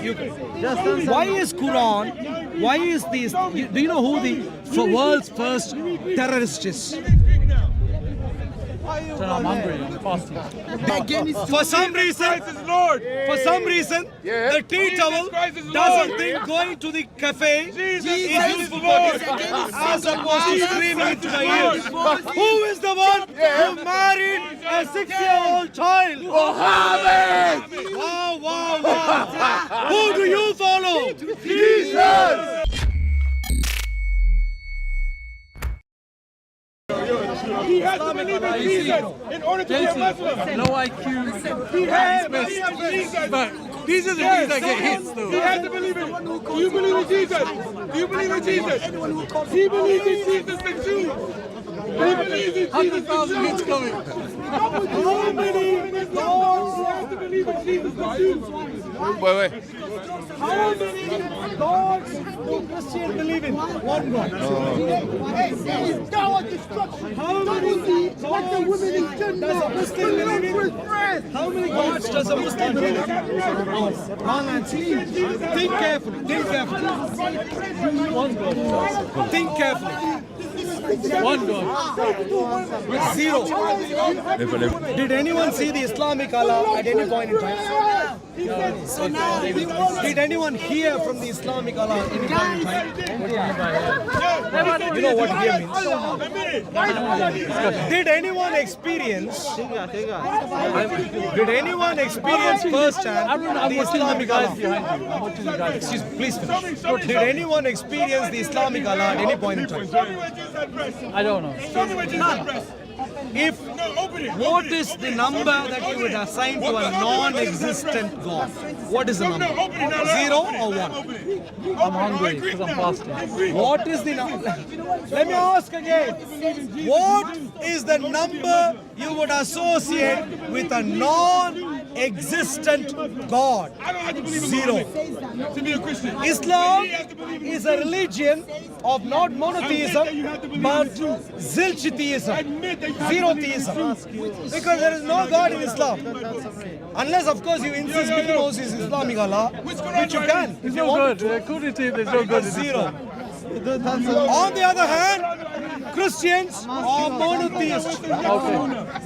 Why is Quran? Why is this? Do you know who the world's first terrorist is? I'm hungry. I'm fasting. For some reason, the tea towel doesn't think going to the cafe is useful for this, as opposed to screaming into the ears. Who is the one who married a 6-year-old child? Muhammad! Wow, wow, wow. Who do you follow? Jesus! He has to believe in Jesus in order to be a Muslim. No IQ. He has to believe in Jesus. But these are the things that get hits though. He has to believe in. Do you believe in Jesus? Do you believe in Jesus? He believes in Jesus the Jew. He believes in Jesus the 100,000 hits Jew. coming. How many dogs have to believe in Jesus the Jew? Wait. How many gods do Christians believe in? One God. How many gods does a Muslim believe in? How many gods does a Muslim believe in? One and see. Think carefully. Think carefully. One God. Think carefully. One God. Zero. Did anyone see the Islamic Allah at any point in time? Did anyone hear from the Islamic Allah at any point in time? You know what hear means? Did anyone experience? Did anyone experience firsthand the Islamic Allah? Excuse me, please finish. Did anyone experience the Islamic Allah at any point in time? I don't know. If what is the number that you would assign to a non-existent God? What is the number? 0 or 1? I'm hungry because I'm fasting. What is the number? Let me ask again. What is the number you would associate with a non-existent God? 0. To be a Christian. Islam is a religion of not monotheism but zilch-theism, zero theism, because there is no God in Islam, unless of course you insist Mickey Mouse is Islamic Allah, which you can if It's you no want. good. According to him, there's no good in Zero. Islam. On the other hand, Christians are monotheists.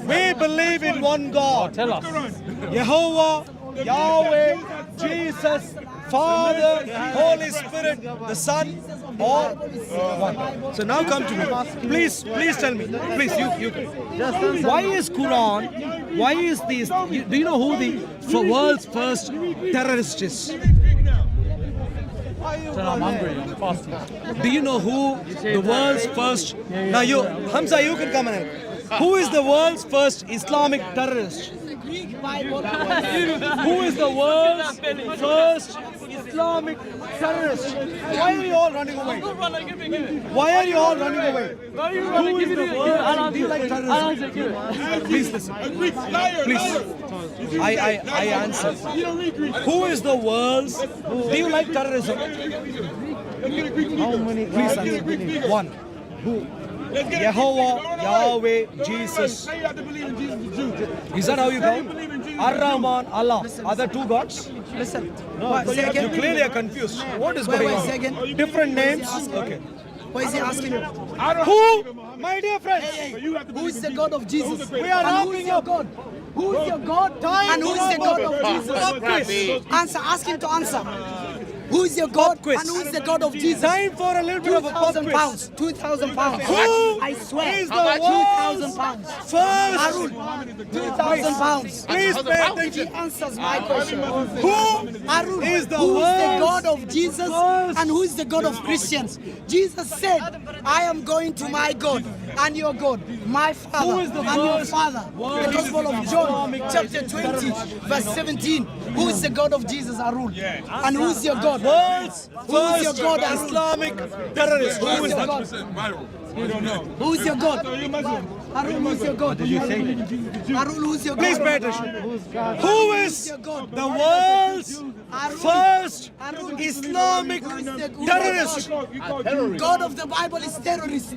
We believe in one God, Tell us. Jehovah, Yahweh, Jesus, Father, Holy Spirit, the Son, or one. So now come to me. Please tell me. Please, you. Why is Quran? Why is this? Do you know who the world's first terrorist is? I'm hungry. I'm fasting. Do you know who the world's first? Now you, Hamza, you can come and help. Who is the world's first Islamic terrorist? Who is the world's first Islamic terrorist? Why are you all running away? Why are you all running away? Who is the world's? Do you like terrorism? Please listen. Please. I answer. Who is the world's? Do you like terrorism? How many? Please answer. One. Who? Jehovah, Yahweh, Jesus. Now you have to believe in Jesus the Jew. Is that how you count? Ar-Rahman, Allah. Are there two gods? Listen. No, you clearly are confused. What is going on? Second. Different names? Okay. What is he asking you? Who? My dear friends. Who is the God of Jesus? We are And who is wrapping your up. God? Who is your God? And who is the God of Jesus? Answer. Ask him to answer. Who is your God? quiz. And who is the God of Jesus? Time for a little bit of a pop 2,000 quiz. pounds. 2,000 pounds. Who I swear. is the 2,000 pounds. First. Harun. 2,000 pounds. Please pay He attention. answers my question. Who Harun, is the who is the world's God of Jesus first- and who is the God of Christians? Jesus said, I am going to my God and your God, my Father Who is the and your first Father. The Gospel of John, chapter 20, verse 17. Who is the God of Jesus, Harun? And who is your God? World's Who is your first God? Islamic terrorist. Who is that? Who is your God? Harun, who is your God? Harun, who is your God? Please pay attention. Who is your God? the world's first Islamic terrorist. God of the Bible is terrorist.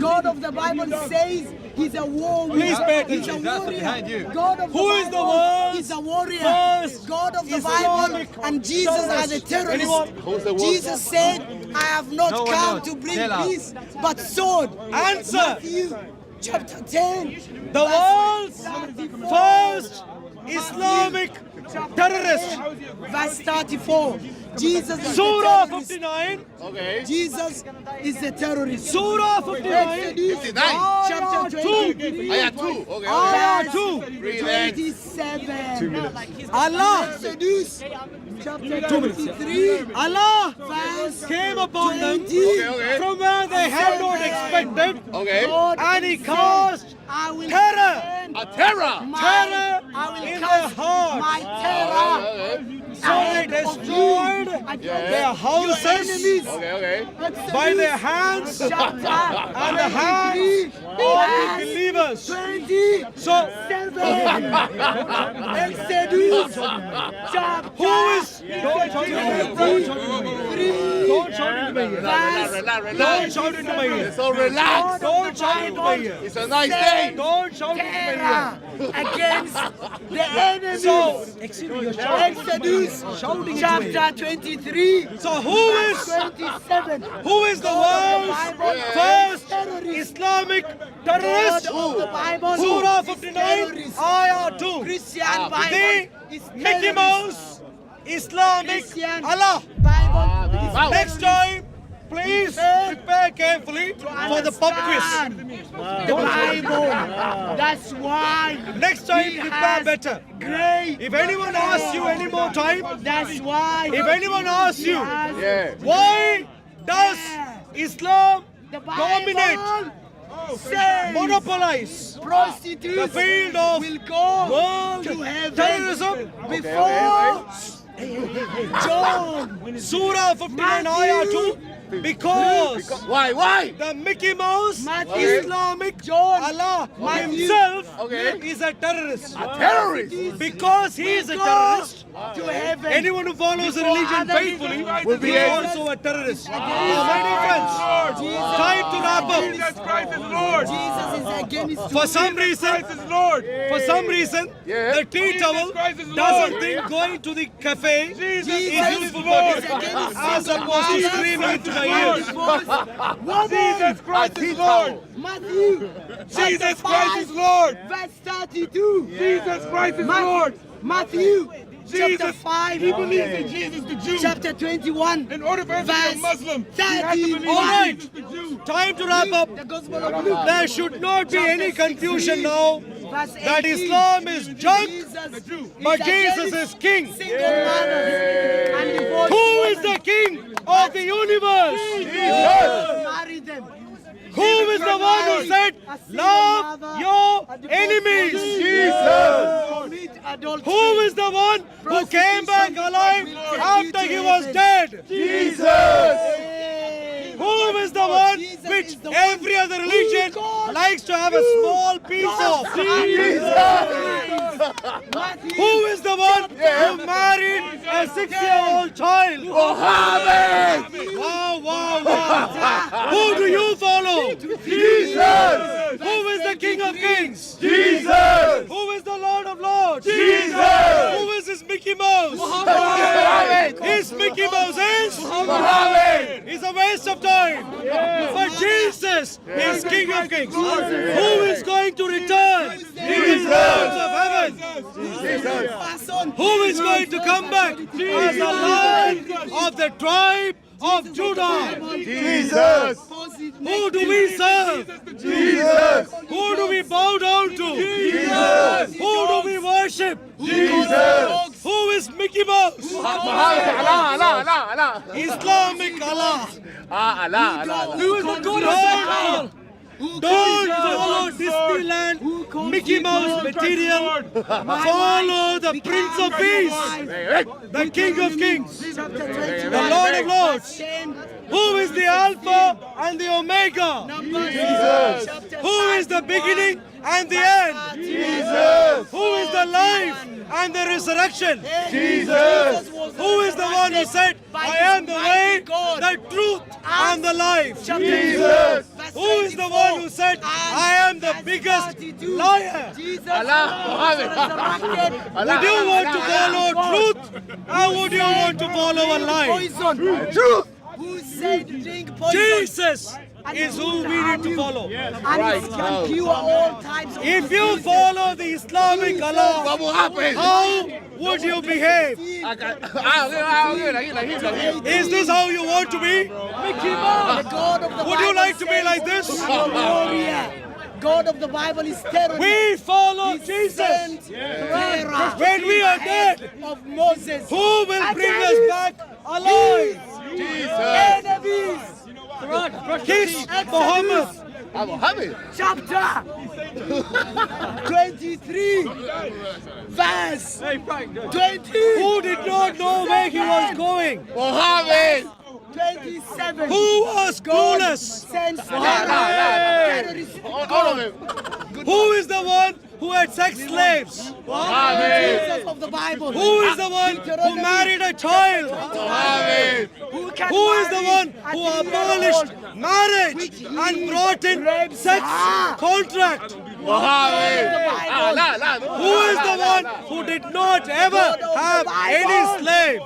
God of the Bible says he's a warrior. Please pay He's a attention. warrior. God of Who the is the Bible world's is a warrior. first God of the Islamic Bible and Jesus as a terrorist. Anyone? Who's the world's- Jesus said, I have not No one come knows. to bring Tell us. peace, but sword. Answer. Matthew chapter 10. The world's 34. first Islamic terrorist. Verse 34. Jesus is Surah a terrorist. 59. Okay. Jesus is a terrorist. Surah 59. Exodus 59. chapter 20. Ayah 2. Okay. Ayah 2. Relax. 27. Allah, Exodus chapter 23. Allah Verse came upon them 20. Okay. from where they had not expected, Okay. God and He said, caused I will terror. send A terror. my- terror I will in cast their hearts. my terror Okay. So they ahead of destroyed you against their your houses enemies. Okay. Okay. Exodus by their hands and chapter the hands 23, of the verse believers. 27. So Exodus chapter who is? Don't shout into my ear. Don't shout into my ear. So relax. Don't shout into my ear. It's a nice day. Don't shout into my terror ear. against the enemies. So, excuse me, you're shouting. Exodus Shouting into my ear. chapter 23, So who is 27. who is the world's first Islamic God terrorist? of the Bible Surah is 59, terrorist. Ayah 2. Christian The Bible is Mickey terrorist. Mouse Islamic Christian Allah. Bible is Wow. Next time, please prepare carefully for the pub quiz. the Bible. That's why Next time, he prepare has better. great. If anyone asks you any more time, That's why if anyone asks he you, has Yeah. why does Islam the dominate, Bible says monopolize prostitutes the field of will go world to heaven terrorism? before John. Surah 59 Ayah 2, because Why? Why? the Mickey Mouse Matthew, Islamic John, Allah Matthew, himself Okay. is a terrorist. Terrorist. Because he is a go terrorist, to heaven. anyone who follows a religion faithfully Will be is a- also a terrorist. My dear friends, time to wrap up. Jesus Christ is Lord. Jesus is against For some reason, Christ is Lord. Yeah. the tea towel Christ is doesn't Lord. think going to the cafe is Jesus useful is for against me, as opposed to screaming into my ears. Woman, Jesus Christ is Lord. Matthew, Jesus Christ is Lord. verse 32. Jesus Christ is Lord. Matthew, chapter Jesus, 5, he believes in Jesus the Jew. chapter 21. In order for him to be a verse Muslim, he has to believe 31. All in right. Jesus the Jew. Time to wrap up. The Gospel of Luke, There should not be any confusion now verse 18. that Islam is junk, Jesus but is Jesus against is king. single mothers and divorced Who is women. the king of the universe? Marry them. Who is the one who said, love your enemies? Commit adultery. Who is the one who came back alive after he was dead? Who is the one which every other religion likes to have a small piece of? Matthew, Who is the one who married a 6-year-old child? Mohammed. Wow, wow, wow. Who do you follow? Jesus. Who is the King of Kings? Jesus. Who is the Lord of Lords? Jesus. Who is his Mickey Mouse? Mohammed. His Mickey Mouse is? Mohammed. It's a waste of time. But Jesus is King of Kings. Who is going to return in the clouds of heaven? person. Who is going to come back as the Lion of the tribe of Judah? Jesus. Who do we serve? Jesus. Who do we bow down to? Jesus. Who do we worship? Jesus. Who is Mickey Mouse? Allah. Islamic Allah. Allah. Who is the God of Don't follow Disneyland Mickey Mouse material. Follow the Prince of Peace, the King of Kings, the Lord of Lords. Who is the Alpha and the Omega? Who is the beginning and the end? Jesus. Who is the life and the resurrection? Jesus. Who is the one one who said, I am the way, the truth, and the life. Jesus. Who is the one who said, I am the biggest liar? Allah, Muhammad. Would you want to follow truth, or would you want to follow a lie? Poison. Truth. Who said drink poison? Jesus is who we need to follow. And it can cure all types of If you follow the Islamic Allah, What will happen? how would you behave? Is this how you want to be? The God of the Would you Bible like to be says like this? warrior. God of the Bible is terror. We follow Jesus. When we are dead, of Moses. who will bring us back alive? Enemies. Kiss Muhammad. Muhammad. Chapter 23, verse 20, Who did not know where he was going? Muhammad. 27. Who was clueless? Sends terrorists. All of them. Who is the one who had sex slaves? Jesus of the Bible. Who is the one who married a child? Muhammad. Who is the one who abolished marriage and brought in sex contract? Muhammad. Who is the one who did not ever have any slave?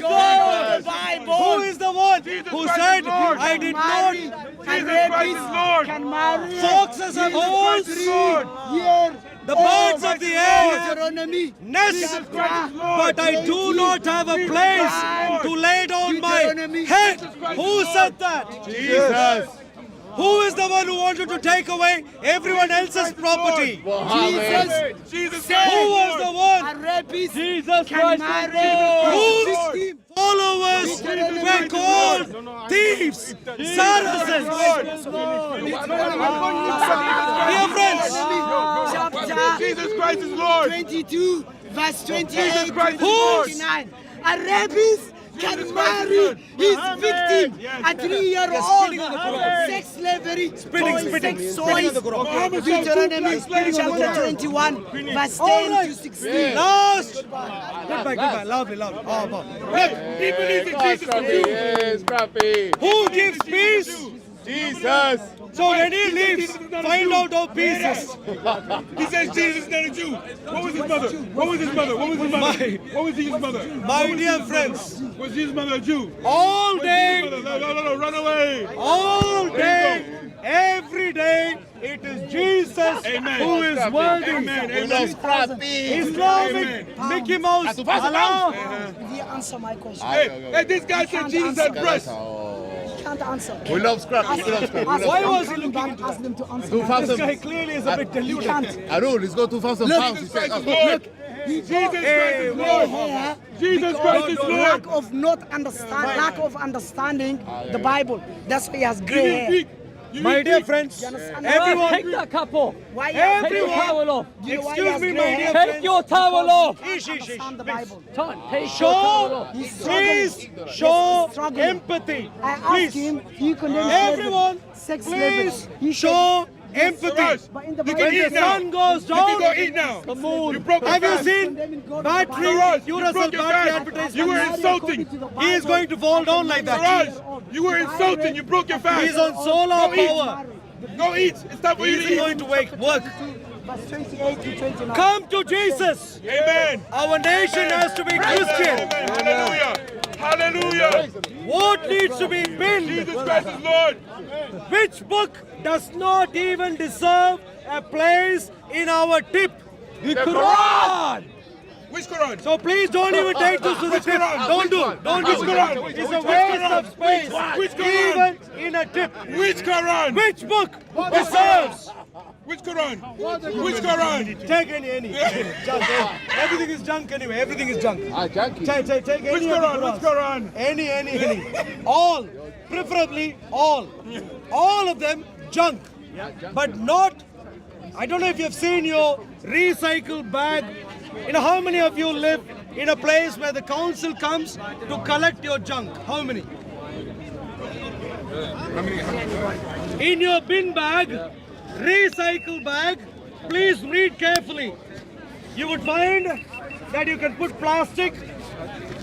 God of the Bible. Who is the one who said, I did not? And rapists can marry. Foxes have holes. Here. The birds of the air Deuteronomy. nest, but I do not have a place to lay down my head. Who said that? Jesus. Who is the one who wanted to take away everyone else's property? Jesus said. Who was the one? A rapist Jesus can Christ. marry. Whose followers were called thieves, Saracens. Dear friends, Chapter Jesus Christ is Lord. 22, verse 28 Jesus to Christ is 29. A rapist can marry his victim, a 3-year-old. Sex slavery, sex toys. Deuteronomy chapter 21, verse 10 to 16. last. Goodbye. Lovely. Oh, He believes in Jesus for you. Yes, Prophet. who gives peace? Jesus. So when he leaves, find out how peace is. He says Jesus is not a Jew. What was his mother? What was his mother? What was his mother? What was Jesus' mother? My dear friends, Was Jesus' mother a Jew? all No, day, run away. all day, every day, it is Jesus Amen. who is worthy. Amen. We Amen. love Prophet. Islamic Mickey Mouse, Allah. Did you answer my question? Hey, this guy said Jesus had breasts. You can't answer. We love scrap. We love scrap. Why was he looking into Ask them to answer. This guy clearly is a bit deluded. Arul, let's go 2,000 pounds. He Jesus said, Christ is Lord. Jesus Christ is Lord. Here, Jesus Christ is Lord. lack of understanding the Bible. That's why he has You gray need hair. speak. You My need dear speak. friends, understand? everyone, Take that cap off. Why Take your everyone, towel off. Do you know why he excuse has me, gray my hair? dear Take friends, your towel off. Understand the Bible. Take your towel off. He's struggling. please show He's struggling. empathy. I asked Please, him, you condemn everyone, sex slavery. please He show Raj, empathy. But in the you Bible, can When the eat now. sun goes You can go down, eat now. the moon. You broke your Have you fast. seen battery, Raj, you Duracell broke your battery fast. advertisement? You were insulting. He is going to fall down like that. Raj, you were insulting. You broke your fast. He's on solar Go eat. power. Go eat. Stop He eating. isn't going to work. verse 28 to 29. Come to Jesus. Amen. Our nation has to be Christian. Amen. Hallelujah. Hallelujah. What needs to be pinned? Jesus Christ is Lord. Which book does not even deserve a place in our tip? The Quran. Which Quran? So please don't even take this to the tip. Don't do. Which Quran? It's a waste of space. Which Quran? Even in a tip. Which Quran? Which book deserves? Which Quran? Which Quran? Take any. Junk. Everything is junk anyway. Everything is junk. junkie. Take any Which of the Quran? Which Qurans. Quran? Any. All. Preferably all. All of them junk. But not, I don't know if you've seen your recycle bag. You know how many of you live in a place where the council comes to collect your junk? How many? In your bin bag, recycle bag, please read carefully. You would find that you can put plastic,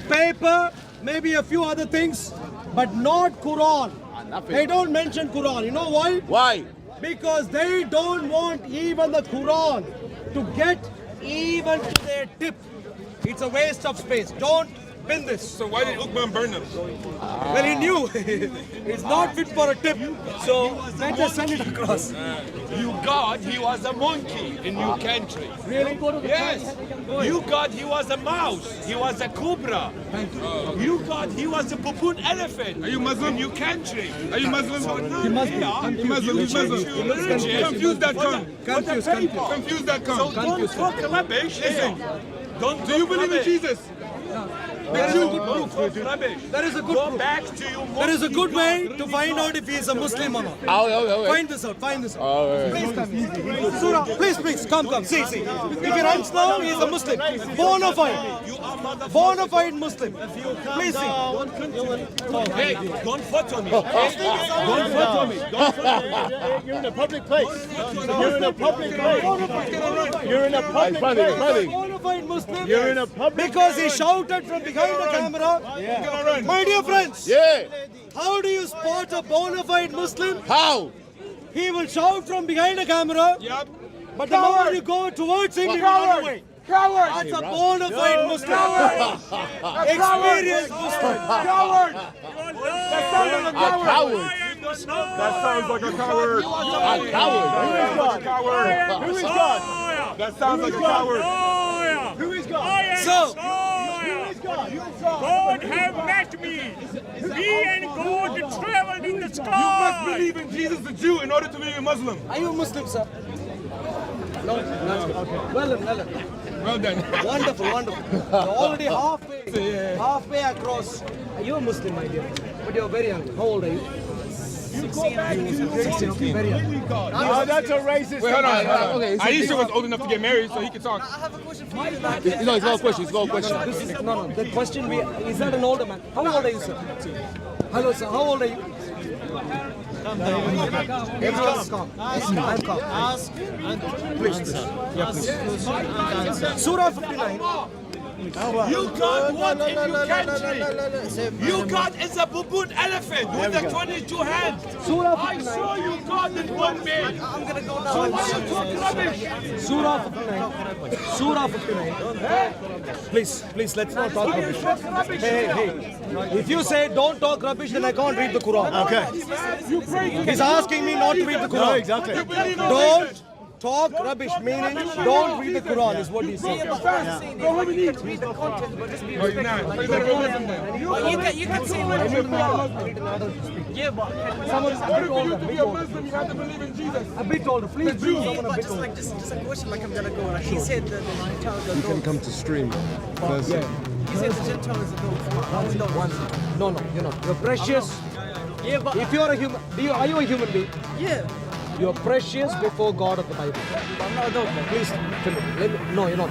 paper, maybe a few other things, but not Quran. nothing. They don't mention Quran. You know why? Why? Because they don't want even the Quran to get even to their tip. It's a waste of space. Don't pin this. So why did Uthman burn them? Well, he knew it's not fit for a tip, so better send it across. You God, he was a monkey in your country. Really? Yes. You God, he was a mouse. He was a cobra. You God, he was a baboon elephant. Are you Muslim? In your country. Are you Muslim? He must be. He's Muslim. He's Muslim. Confuse that tongue. Confuse that So tongue. don't talk rubbish. Listen. Don't Do you believe in Jesus? There is a good proof. Rubbish. There is a good Go proof. back to your There is a good monkey way to find out if he is a Muslim or not. Oh. Find this out. Find this out. Oh, Please come. Surah, please, come. See. If he runs now, he is a Muslim. Bona fide. Bona fide Muslim. Please see. Hey, don't photo me. You're in a public place. You're in a public place. You're in a public funny, place. funny. Bona fide Muslim. You're in a public Because he shouted from behind the camera. My dear friends, Yeah. how do you spot a bona fide Muslim? How? He will shout from behind the camera, Yep. but the moment you go towards him, he will run away. Coward. That's a bona fide Muslim. Experienced Muslim. Coward. That sounds like a A coward. coward. That sounds like a coward. A coward. Coward. Who is God? That sounds like a coward. Who is God? So, God have met me. Me and God traveled in the You must sky. believe in Jesus the Jew in order to be a Muslim. are you a Muslim, sir? No, that's good. Okay. Well done. Well done. Wonderful. You're already halfway across. Are you a Muslim, my dear? But you're very young. How old are you? 16. Okay, very young. Oh, that's a racist. Wait, hold on. Okay, Aisha was old enough to get married, so he can talk. I have a question for you. No, it's not a question. It's not a question. This is, no. The question is that an older man? How old are you, sir? Hello, sir. How old are you? Everyone's calm. I'm calm. Ask and please. Yeah, please. Surah 59. You God what in your country? You God is a baboon elephant with the 22 hands. Surah I 59. saw you God in one man. I'm gonna go So now. why you talk rubbish? Surah 59. Surah 59. Please, let's not talk rubbish. Hey. If you say don't talk rubbish, then I can't read the Quran. Okay. He's asking me not to read the Quran. No, exactly. Don't talk rubbish, meaning don't read the Quran is what he's saying. Go home and eat. No, you're not. You better go listen then. You can say what you Yeah, but Someone a bit For you older, to be a Muslim, you have to believe in Jesus. a bit older. Please bring someone a bit just older. like just a question like I'm gonna go. Like he said that the Gentiles are dogs. Come to stream. He said the Gentiles are dogs. No, you're not. You're precious. Yeah, but If you're a human, are you a human being? yeah, You're precious before God of the Bible. I'm not a dog. Man. Please, tell me. No, you're not.